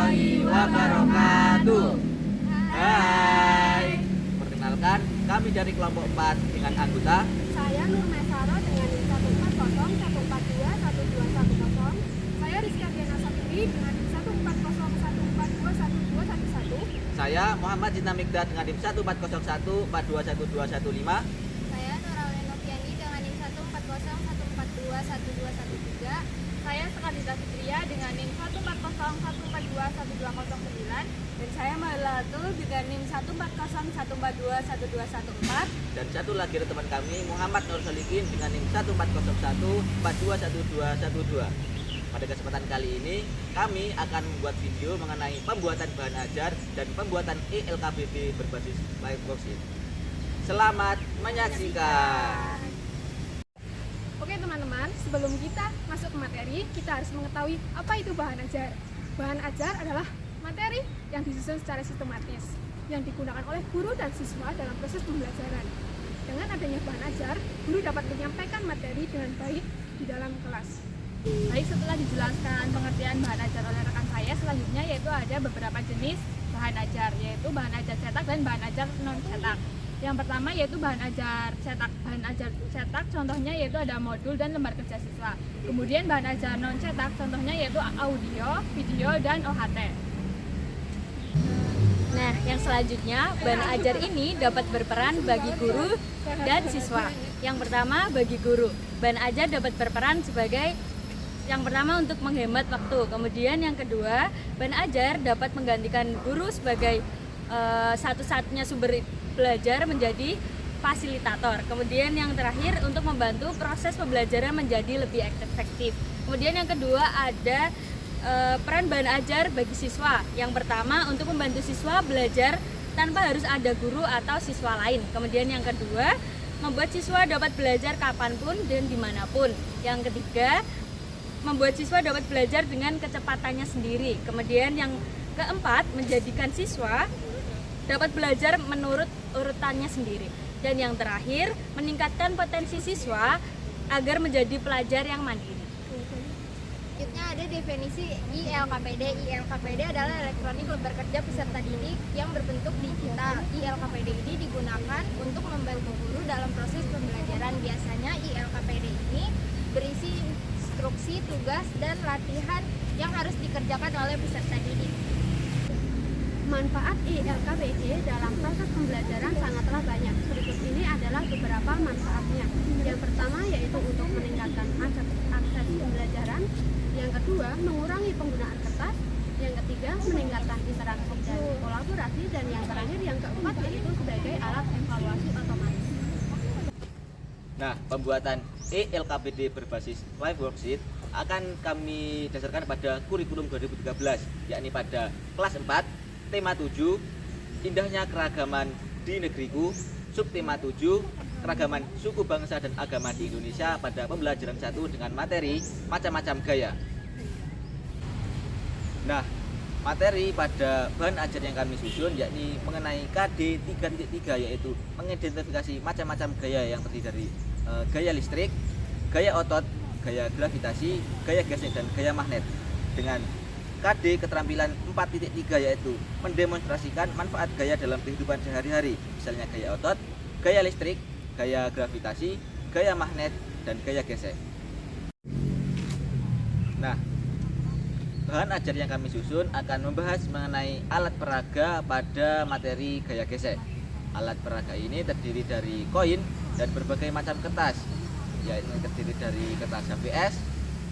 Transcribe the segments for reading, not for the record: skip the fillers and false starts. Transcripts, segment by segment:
warahmatullahi wabarakatuh. Hai, perkenalkan kami dari kelompok 4 dengan anggota. Saya Nur Mesaro dengan NIM 14014211210. Saya Rizka Diana Satri dengan NIM 14014211211. Saya Muhammad Cinta Mikda dengan NIM 14014211215. Saya Nuraulia Noviani dengan NIM 14014211213. Saya Sekadita Fitria dengan NIM 14014212009. Dan saya Mahlatul dengan NIM 14014211214. Dan satu lagi ada teman kami Muhammad Nur Solikin dengan NIM 14014211212. Pada kesempatan kali ini kami akan membuat video mengenai pembuatan bahan ajar dan pembuatan ELKBB berbasis Liveboxit. Selamat menyaksikan. Oke teman-teman, sebelum kita masuk ke materi, kita harus mengetahui apa itu bahan ajar. Bahan ajar adalah materi yang disusun secara sistematis, yang digunakan oleh guru dan siswa dalam proses pembelajaran. Dengan adanya bahan ajar, guru dapat menyampaikan materi dengan baik di dalam kelas. Baik, setelah dijelaskan pengertian bahan ajar oleh rekan saya, selanjutnya yaitu ada beberapa jenis bahan ajar, yaitu bahan ajar cetak dan bahan ajar non cetak. Yang pertama yaitu bahan ajar cetak. Bahan ajar cetak contohnya yaitu ada modul dan lembar kerja siswa. Kemudian bahan ajar non cetak contohnya yaitu audio, video, dan OHT. Nah, yang selanjutnya, bahan ajar ini dapat berperan bagi guru dan siswa. Yang pertama, bagi guru. Bahan ajar dapat berperan sebagai yang pertama untuk menghemat waktu. Kemudian yang kedua, bahan ajar dapat menggantikan guru sebagai satu-satunya sumber belajar menjadi fasilitator. Kemudian yang terakhir untuk membantu proses pembelajaran menjadi lebih efektif. Kemudian yang kedua ada peran bahan ajar bagi siswa. Yang pertama untuk membantu siswa belajar tanpa harus ada guru atau siswa lain. Kemudian yang kedua membuat siswa dapat belajar kapanpun dan dimanapun. Yang ketiga membuat siswa dapat belajar dengan kecepatannya sendiri. Kemudian yang keempat menjadikan siswa dapat belajar menurut urutannya sendiri. Dan yang terakhir meningkatkan potensi siswa agar menjadi pelajar yang mandiri. Selanjutnya ada definisi ILKPD. ILKPD adalah elektronik lembar kerja peserta didik yang berbentuk digital. ILKPD ini digunakan untuk membantu guru dalam proses pembelajaran. Biasanya ILKPD ini berisi instruksi, tugas, dan latihan yang harus dikerjakan oleh peserta didik. Manfaat ILKPD dalam proses pembelajaran sangatlah banyak. Berikut ini adalah beberapa manfaatnya. Yang pertama yaitu untuk meningkatkan akses pembelajaran. Yang kedua, mengurangi penggunaan kertas. Yang ketiga, meningkatkan interaksi dan kolaborasi. Dan yang terakhir, yang keempat, yaitu sebagai alat evaluasi otomatis. Nah, pembuatan ELKBD berbasis Liveboxit akan kami dasarkan pada kurikulum 2013, yakni pada kelas 4, tema 7, indahnya keragaman di negeriku, subtema 7, keragaman suku bangsa dan agama di Indonesia pada pembelajaran 1 dengan materi macam-macam gaya. Nah, materi pada bahan ajar yang kami susun yakni mengenai KD 3.3, yaitu mengidentifikasi macam-macam gaya yang terdiri dari gaya listrik, gaya otot, gaya gravitasi, gaya gesek, dan gaya magnet. Dengan KD keterampilan 4.3 yaitu mendemonstrasikan manfaat gaya dalam kehidupan sehari-hari, misalnya gaya otot, gaya listrik, gaya gravitasi, gaya magnet, dan gaya gesek. Nah, bahan ajar yang kami susun akan membahas mengenai alat peraga pada materi gaya gesek. Alat peraga ini terdiri dari koin dan berbagai macam kertas, yaitu terdiri dari kertas HVS,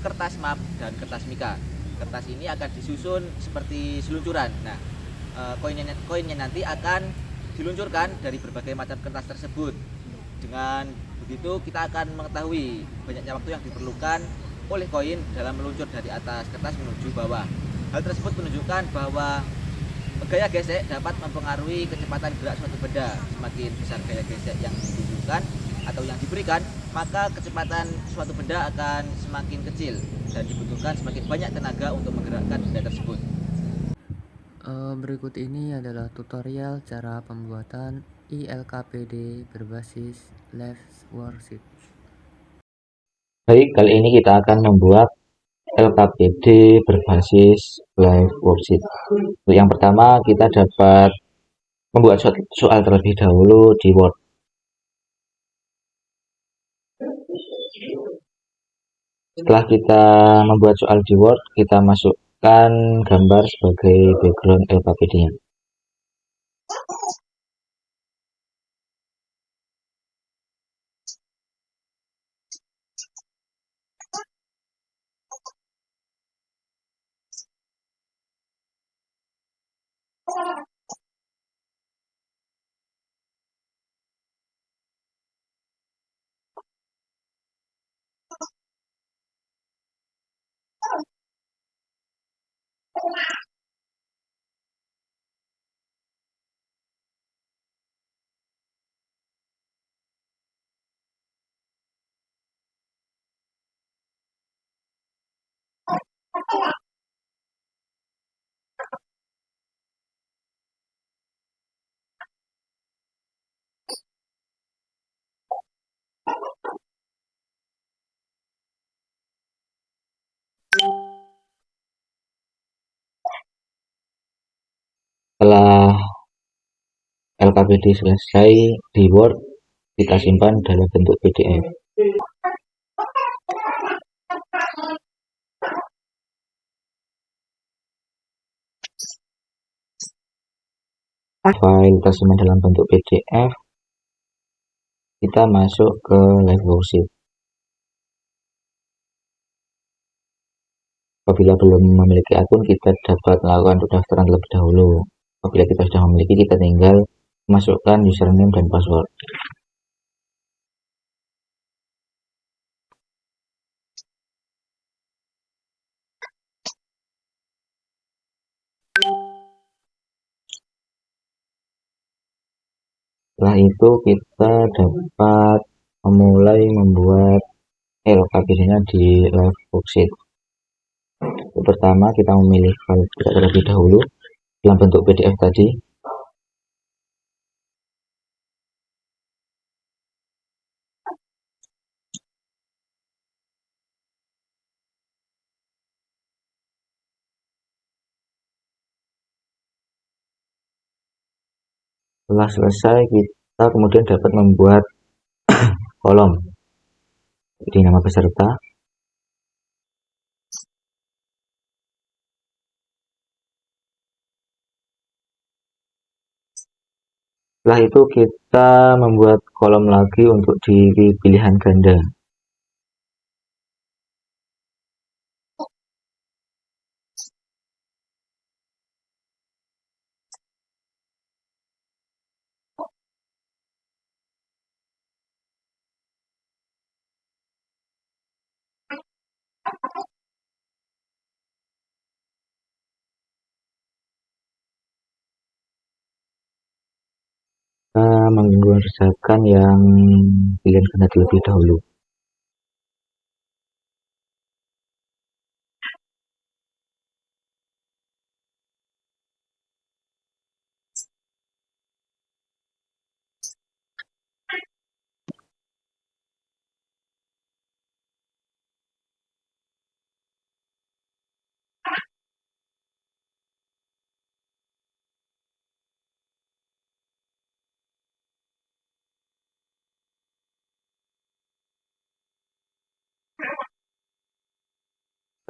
kertas map, dan kertas mika. Kertas ini akan disusun seperti seluncuran. Nah, koinnya nanti akan diluncurkan dari berbagai macam kertas tersebut. Dengan begitu kita akan mengetahui banyaknya waktu yang diperlukan oleh koin dalam meluncur dari atas kertas menuju bawah. Hal tersebut menunjukkan bahwa gaya gesek dapat mempengaruhi kecepatan gerak suatu benda. Semakin besar gaya gesek yang ditunjukkan atau yang diberikan, maka kecepatan suatu benda akan semakin kecil dan dibutuhkan semakin banyak tenaga untuk menggerakkan benda tersebut. Berikut ini adalah tutorial cara pembuatan ILKPD berbasis Liveboxit. Baik, kali ini kita akan membuat LKPD berbasis live worksheet. Untuk yang pertama kita dapat membuat soal terlebih dahulu di Word. Setelah kita membuat soal di Word, kita masukkan gambar sebagai background LKPD-nya. Setelah LKPD selesai di Word, kita simpan dalam bentuk PDF. File tersimpan dalam bentuk PDF, kita masuk ke live worksheet. Apabila belum memiliki akun, kita dapat melakukan pendaftaran terlebih dahulu. Apabila kita sudah memiliki, kita tinggal masukkan username dan password. Setelah itu kita dapat memulai membuat LKPD-nya di live worksheet. Pertama, kita memilih file terlebih dahulu dalam bentuk PDF tadi. Setelah selesai, kita kemudian dapat membuat kolom di nama peserta. Setelah itu kita membuat kolom lagi untuk di pilihan ganda. Kita mengerjakan yang pilihan ganda terlebih dahulu.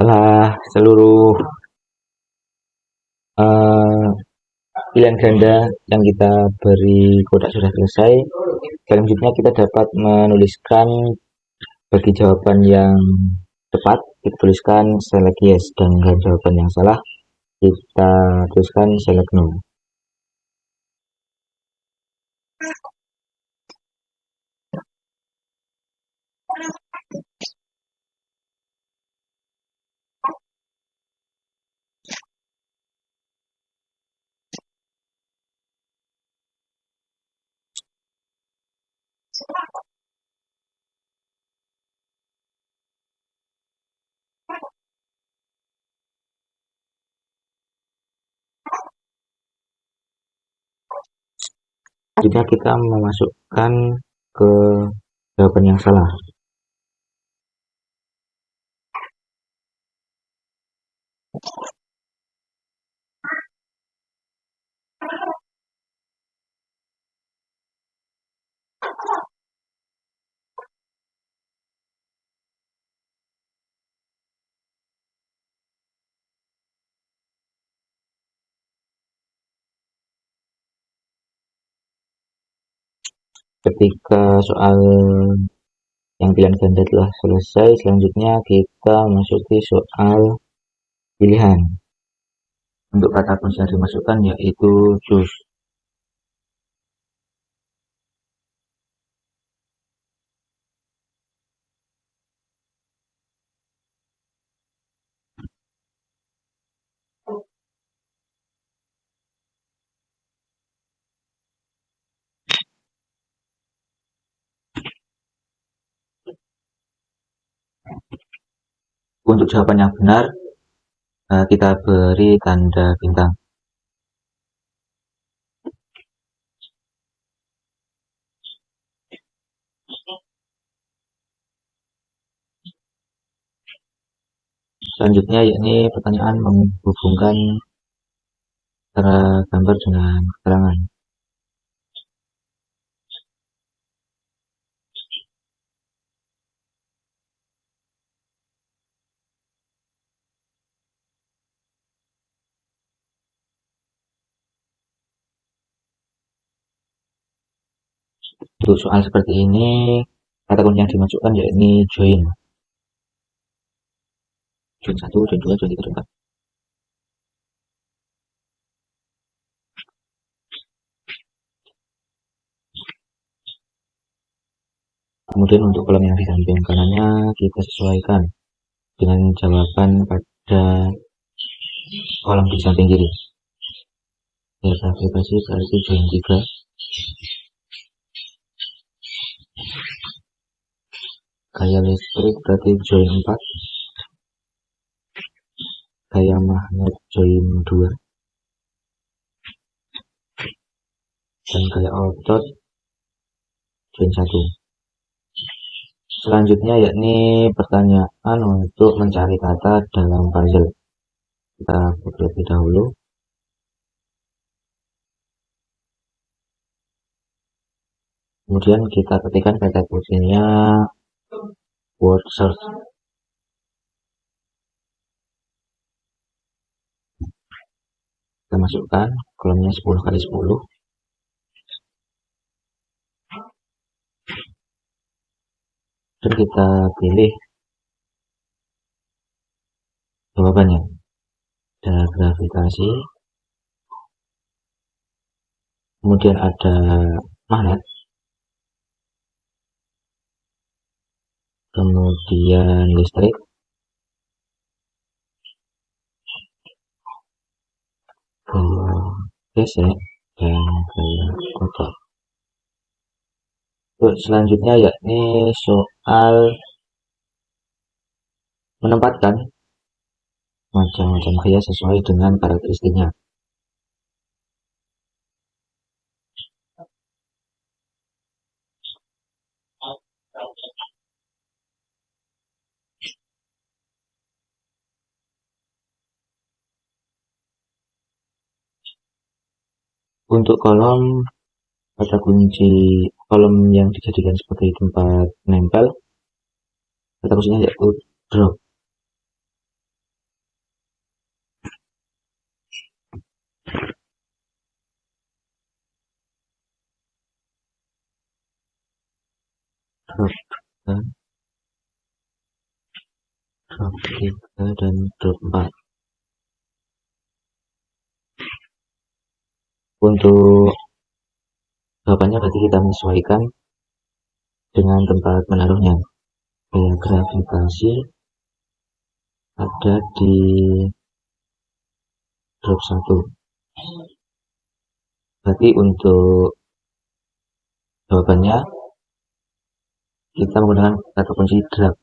Setelah seluruh pilihan ganda yang kita beri kotak sudah selesai, selanjutnya kita dapat menuliskan bagi jawaban yang tepat, kita tuliskan select yes, dan jawaban yang salah kita tuliskan select no. Selanjutnya kita memasukkan ke jawaban yang salah. Ketika soal yang pilihan ganda telah selesai, selanjutnya kita masuki soal pilihan. Untuk kata kunci yang dimasukkan yaitu choose. Untuk jawaban yang benar, kita beri tanda bintang. Selanjutnya yakni pertanyaan menghubungkan antara gambar dengan keterangan. Untuk soal seperti ini, kata kunci yang dimasukkan yakni join. Join 1, join 2, join 3, join 4. Kemudian untuk kolom yang di samping kanannya kita sesuaikan dengan jawaban pada kolom di samping kiri. Data aplikasi berarti join 3. Gaya listrik berarti join 4. Gaya magnet join 2. Dan gaya otot join 1. Selanjutnya yakni pertanyaan untuk mencari kata dalam puzzle. Kita buat terlebih dahulu. Kemudian kita ketikkan kata kuncinya word search. Kita masukkan kolomnya 10 kali 10. Dan kita pilih jawabannya. Ada gravitasi, kemudian ada magnet, kemudian listrik, gaya gesek, dan gaya otot. Selanjutnya yakni soal menempatkan macam-macam gaya sesuai dengan karakteristiknya. Untuk kolom kata kunci kolom yang dijadikan sebagai tempat menempel, kata kuncinya yaitu drop. Drop 2, drop 3, dan drop 4. Untuk jawabannya berarti kita menyesuaikan dengan tempat menaruhnya. Gaya gravitasi ada di drop 1. Berarti untuk jawabannya kita menggunakan kata kunci drag.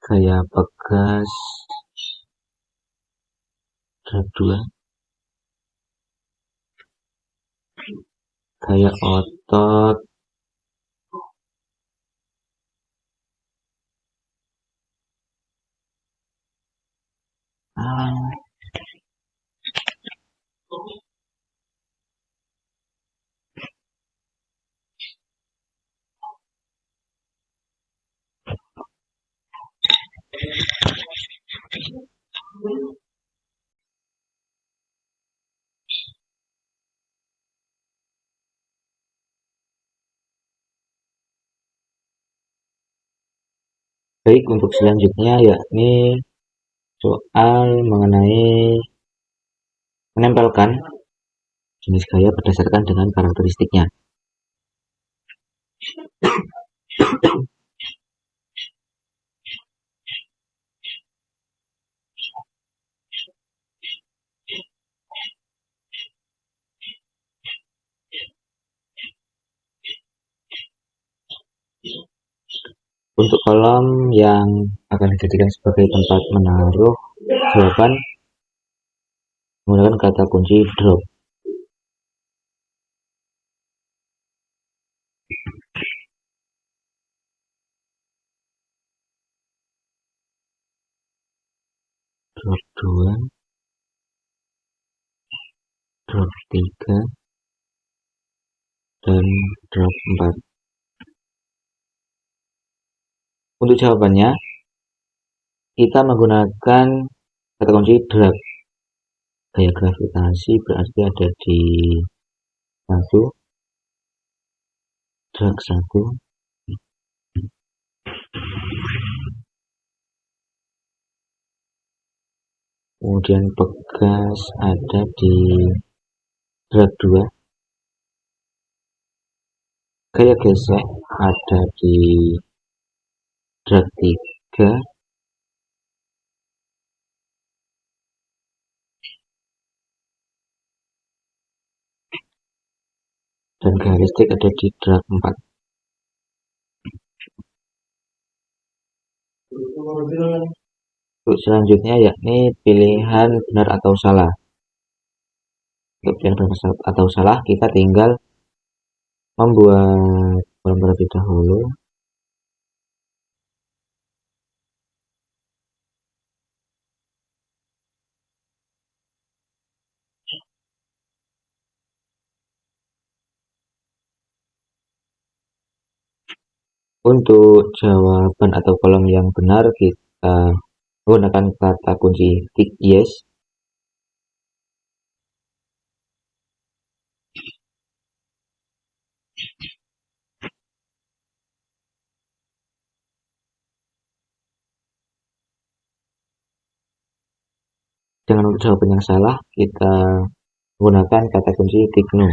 Gaya pegas drag 2. Gaya otot Baik, untuk selanjutnya yakni soal mengenai menempelkan jenis gaya berdasarkan dengan karakteristiknya. Untuk kolom yang akan dijadikan sebagai tempat menaruh jawaban, menggunakan kata kunci drop. Drop 2, drop 3, dan drop 4. Untuk jawabannya, kita menggunakan kata kunci drag. Gaya gravitasi berarti ada di 1, drag 1, kemudian pegas ada di drag 2, gaya gesek ada di drag 3, dan garis stick ada di drag 4. Untuk selanjutnya yakni pilihan benar atau salah. Untuk pilihan benar atau salah kita tinggal membuat kolom terlebih dahulu. Untuk jawaban atau kolom yang benar kita menggunakan kata kunci tick yes. Dengan untuk jawaban yang salah kita menggunakan kata kunci tick no.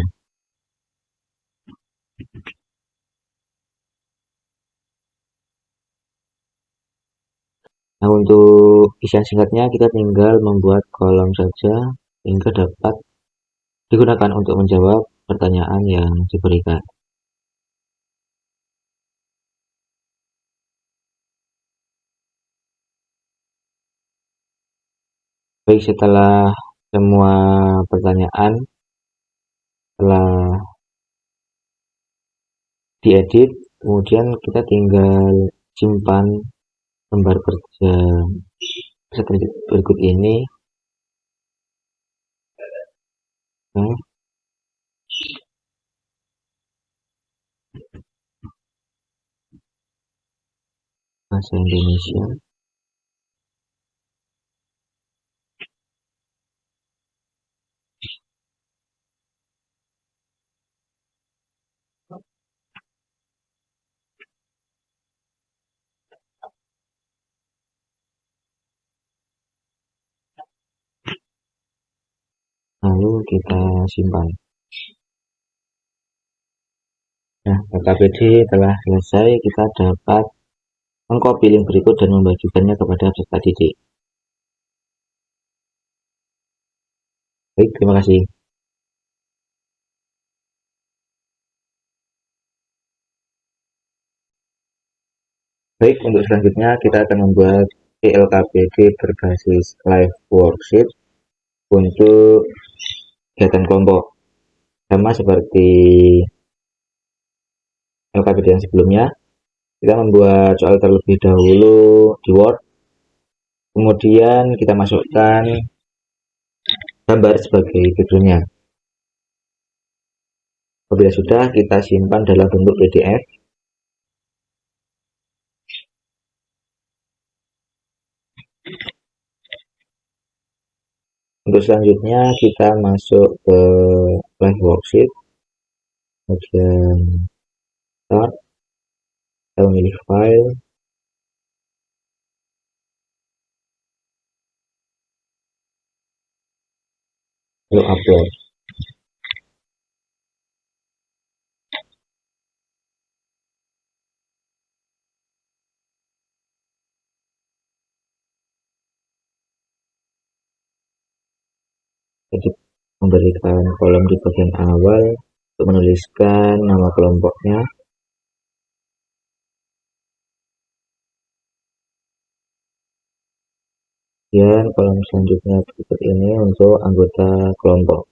Nah, untuk isian singkatnya kita tinggal membuat kolom saja sehingga dapat digunakan untuk menjawab pertanyaan yang diberikan. Baik, setelah semua pertanyaan telah diedit, kemudian kita tinggal simpan lembar kerja berikut ini. Nah, bahasa Indonesia. Lalu kita simpan. Nah, LKPD telah selesai. Kita dapat mengcopy link berikut dan membagikannya kepada peserta didik. Baik, terima kasih. Baik, untuk selanjutnya kita akan membuat LKPD berbasis live worksheet untuk kegiatan kelompok. Sama seperti LKPD yang sebelumnya, kita membuat soal terlebih dahulu di Word, kemudian kita masukkan gambar sebagai judulnya. Apabila sudah, kita simpan dalam bentuk PDF. Untuk selanjutnya kita masuk ke live worksheet, kemudian start, kita memilih file, lalu upload. Jadi memberikan kolom di bagian awal untuk menuliskan nama kelompoknya. Dan kolom selanjutnya berikut ini untuk anggota kelompok.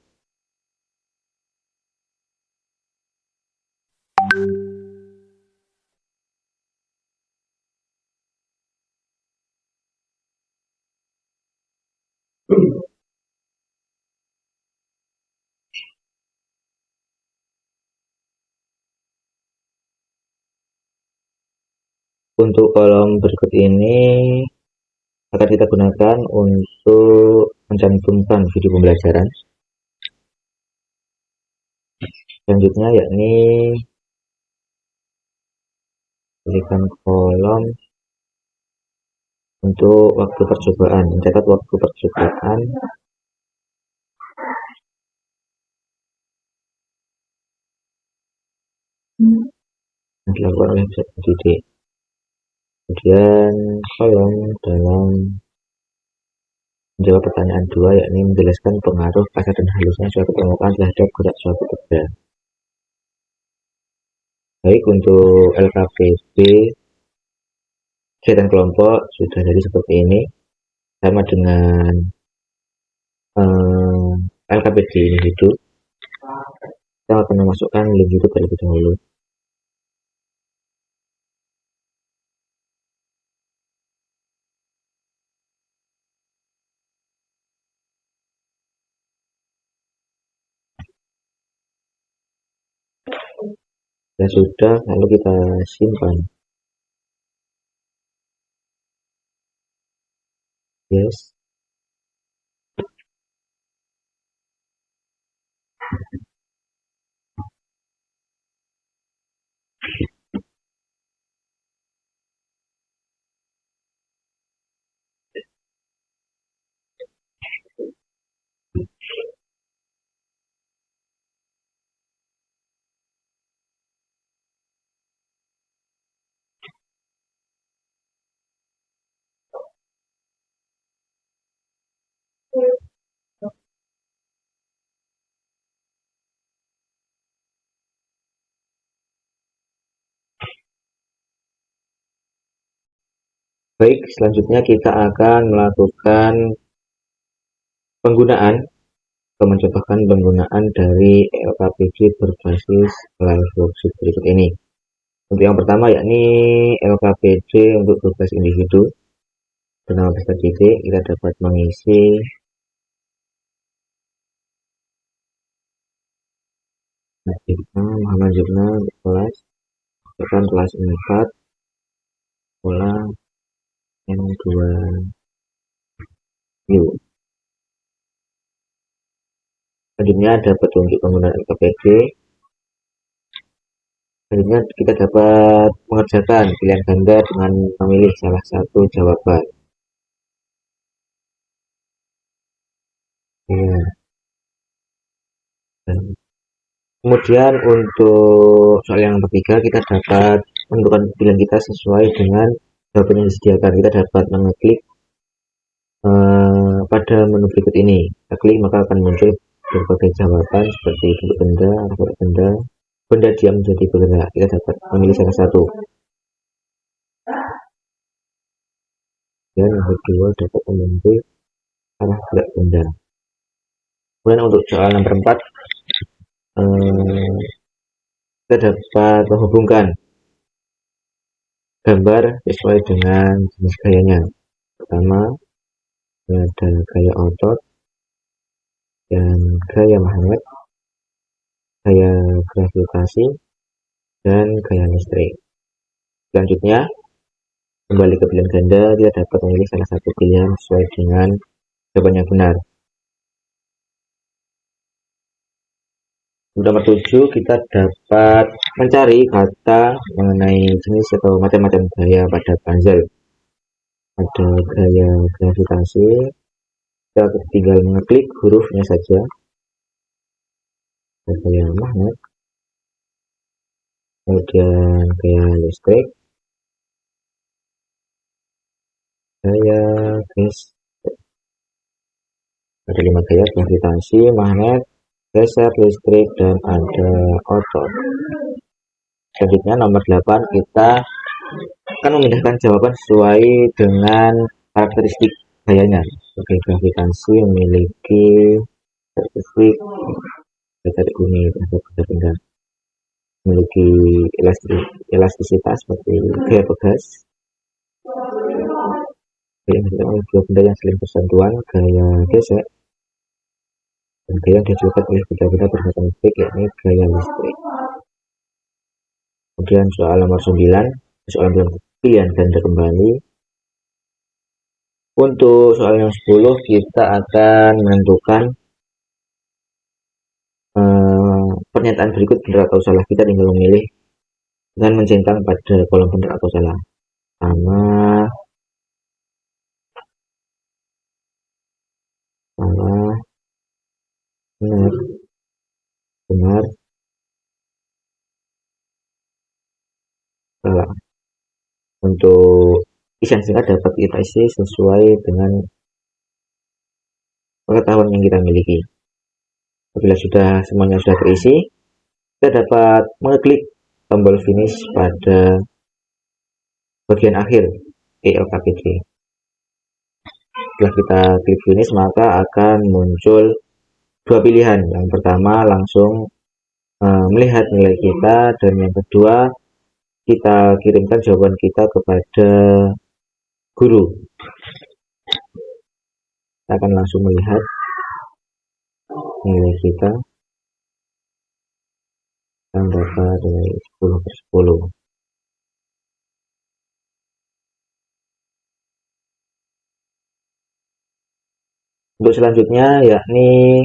Untuk kolom berikut ini akan kita gunakan untuk mencantumkan video pembelajaran. Selanjutnya yakni berikan kolom untuk waktu percobaan, mencatat waktu percobaan yang dilakukan oleh peserta didik. Kemudian kolom dalam menjawab pertanyaan 2 yakni menjelaskan pengaruh kasar dan halusnya suatu permukaan terhadap gerak suatu benda. Baik, untuk LKPD kegiatan kelompok sudah jadi seperti ini, sama dengan LKPD individu. Kita akan memasukkan link itu terlebih dahulu. Dan sudah, lalu kita simpan. Yes. Baik, selanjutnya kita akan melakukan mencobakan penggunaan dari LKPD berbasis live worksheet berikut ini. Untuk yang pertama yakni LKPD untuk berbasis individu bernama peserta didik. Kita dapat mengisi Muhammad Jurnal kelas kelas 4 pola M2 U. Selanjutnya ada petunjuk penggunaan LKPD. Selanjutnya kita dapat mengerjakan pilihan ganda dengan memilih salah satu jawaban. Ya. Kemudian untuk soal yang ketiga kita dapat menentukan pilihan kita sesuai dengan jawaban yang disediakan. Kita dapat mengeklik pada menu berikut ini. Kita klik maka akan muncul berbagai jawaban seperti bentuk benda, arah benda diam menjadi bergerak. Kita dapat memilih salah satu. Dan yang kedua dapat memilih arah gerak benda. Kemudian untuk soal nomor 4 kita dapat menghubungkan gambar sesuai dengan jenis gayanya. Pertama ada gaya otot dan gaya magnet, gaya gravitasi, dan gaya listrik. Selanjutnya kembali ke pilihan ganda, dia dapat memilih salah satu pilihan sesuai dengan jawaban yang benar. Nomor 7 kita dapat mencari kata mengenai jenis atau macam-macam gaya pada puzzle. Ada gaya gravitasi, kita tinggal mengeklik hurufnya saja. gaya magnet, kemudian gaya listrik, gaya geser. Ada 5 gaya: gravitasi, magnet, geser, listrik, dan ada otot. Selanjutnya nomor 8, kita akan memindahkan jawaban sesuai dengan karakteristik gayanya. Oke, gravitasi memiliki karakteristik tarik bumi terhadap benda-benda, memiliki elastisitas seperti gaya pegas, dua benda yang saling bersentuhan, gaya gesek, dan gaya yang dihasilkan oleh benda-benda bermuatan listrik, yakni gaya listrik. Kemudian soal nomor 9, soal pilihan ganda kembali. Untuk soal yang 10, kita akan menentukan pernyataan berikut benar atau salah. Kita tinggal memilih dengan mencentang pada kolom benar atau salah. Salah, benar, benar, salah. Untuk isian singkat dapat kita isi sesuai dengan pengetahuan yang kita miliki. Apabila semuanya sudah terisi, kita dapat mengeklik tombol finish pada bagian akhir ELKPD. Setelah kita klik finish, maka akan muncul dua pilihan. Yang pertama langsung melihat nilai kita, dan yang kedua kita kirimkan jawaban kita kepada guru. Kita akan langsung melihat nilai kita yang dapat nilai 10/10. Untuk selanjutnya yakni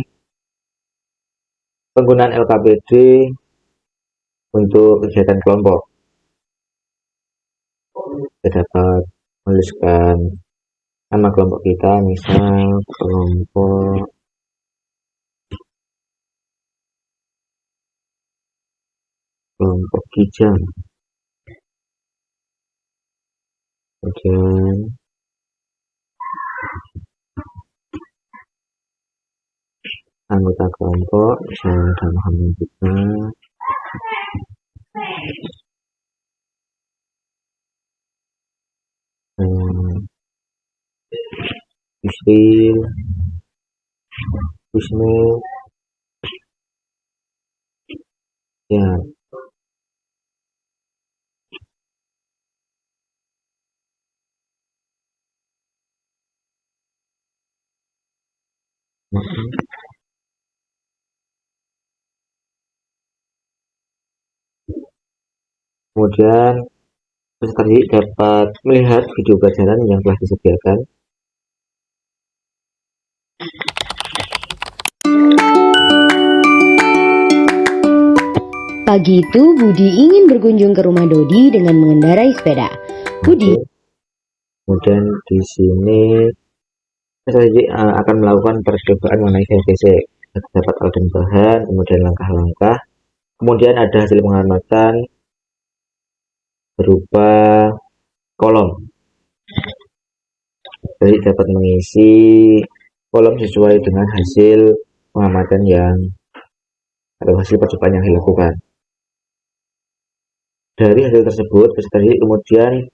penggunaan LKPD untuk kegiatan kelompok. Kita dapat menuliskan nama kelompok kita, misal kelompok kijang. Kemudian anggota kelompok, misalnya ada Muhammad juga, Yusril, Wisnu, ya. Kemudian peserta didik dapat melihat video pelajaran yang telah disediakan. Pagi itu Budi ingin berkunjung ke rumah Dodi dengan mengendarai sepeda. Budi. Kemudian di sini peserta didik akan melakukan percobaan mengenai gaya gesek. Dapat alat dan bahan, kemudian langkah-langkah. Kemudian ada hasil pengamatan berupa kolom. Jadi dapat mengisi kolom sesuai dengan hasil pengamatan atau hasil percobaan yang dilakukan. Dari hasil tersebut, peserta didik kemudian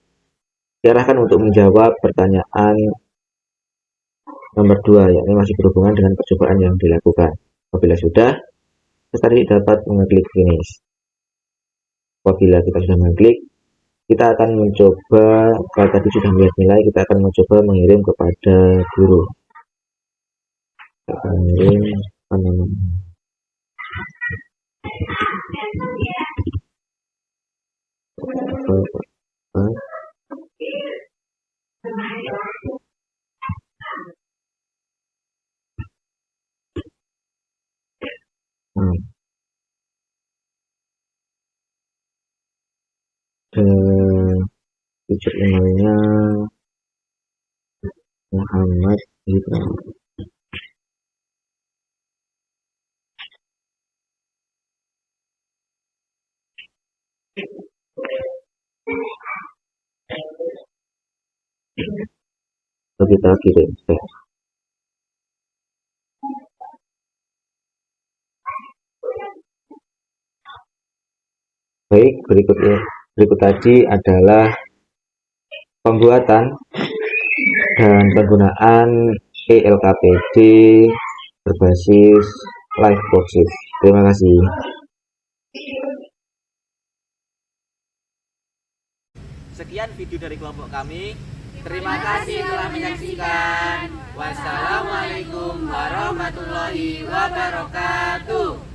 diarahkan untuk menjawab pertanyaan nomor 2, yakni masih berhubungan dengan percobaan yang dilakukan. Apabila sudah, peserta didik dapat mengeklik finish. Apabila kita sudah mengeklik, kita akan mencoba, kalau tadi sudah melihat nilai, kita akan mencoba mengirim kepada guru. Kita akan mengirim Tujuh emailnya Muhammad Hidra. kita kirim. Baik, berikut tadi adalah pembuatan dan penggunaan ELKPD berbasis live worksheet. Terima kasih. Sekian video dari kelompok kami. Terima kasih telah menyaksikan. Wassalamualaikum warahmatullahi wabarakatuh.